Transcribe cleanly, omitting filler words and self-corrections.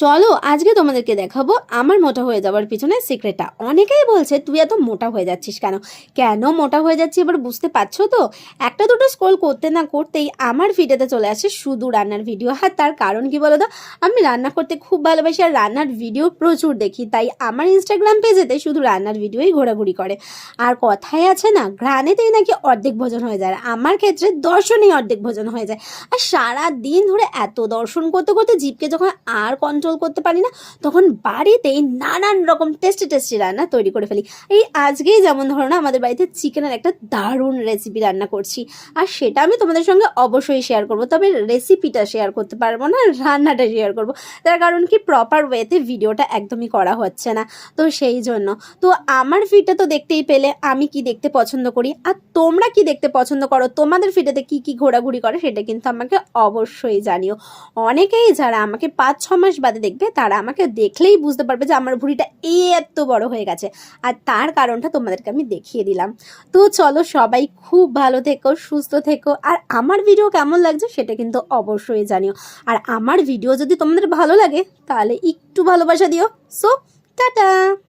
চলো আজকে তোমাদেরকে দেখাবো আমার মোটা হয়ে যাওয়ার পিছনে সিক্রেটটা। অনেকেই বলছে তুই এত মোটা হয়ে যাচ্ছিস কেন, কেন মোটা হয়ে যাচ্ছি এবার বুঝতে পারছো তো? একটা দুটো স্ক্রল করতে না করতেই আমার ভিডিওতে চলে আসে শুধু রান্নার ভিডিও। আর তার কারণ কি বলো তো, আমি রান্না করতে খুব ভালোবাসি আর রান্নার ভিডিও প্রচুর দেখি, তাই আমার ইনস্টাগ্রাম পেজেতে শুধু রান্নার ভিডিওই ঘোরাঘুরি করে। আর কথায় আছে না, ঘ্রাণেতেই নাকি অর্ধেক ভোজন হয়ে যায়, আমার ক্ষেত্রে দর্শনেই অর্ধেক ভোজন হয়ে যায়। আর সারা দিন ধরে এত দর্শন করতে করতে জিভকে যখন আর কন্ট্রোল করতে পারি না, তখন বাড়িতেই নানান রকম টেস্টি টেস্টি রান্না তৈরি করে ফেলি। এই আজকেই যেমন ধরো না, আমাদের বাড়িতে চিকেনের একটা দারুণ রেসিপি রান্না করছি, আর সেটা আমি তোমাদের সঙ্গে অবশ্যই শেয়ার করব। তবে রেসিপিটা শেয়ার করতে পারবো না, রান্নাটা শেয়ার করব। তার কারণ কি, প্রপার ওয়েতে ভিডিওটা একদমই করা হচ্ছে না, তো সেই জন্য। তো আমার ফিডটা তো দেখতেই পেলে আমি কি দেখতে পছন্দ করি, আর তোমরা কি দেখতে পছন্দ করো, তোমাদের ফিডেতে কি কি ঘোরাঘুরি করে সেটা কিন্তু আমাকে অবশ্যই জানিও। অনেকেই যারা আমাকে 5-6 মাস বাদে দেখবে, তারা আমাকে দেখলেই বুঝতে পারবে যে আমার ভুঁড়িটা এত বড় হয়ে গেছে, আর তার কারণটা তোমাদেরকে আমি দেখিয়ে দিলাম। তো চলো, সবাই খুব ভালো থেকো, সুস্থ থেকো, আর আমার ভিডিও কেমন লাগছে সেটা কিন্তু অবশ্যই জানিও। আর আমার ভিডিও যদি তোমাদের ভালো লাগে তাহলে একটু ভালোবাসা দিও। So tata.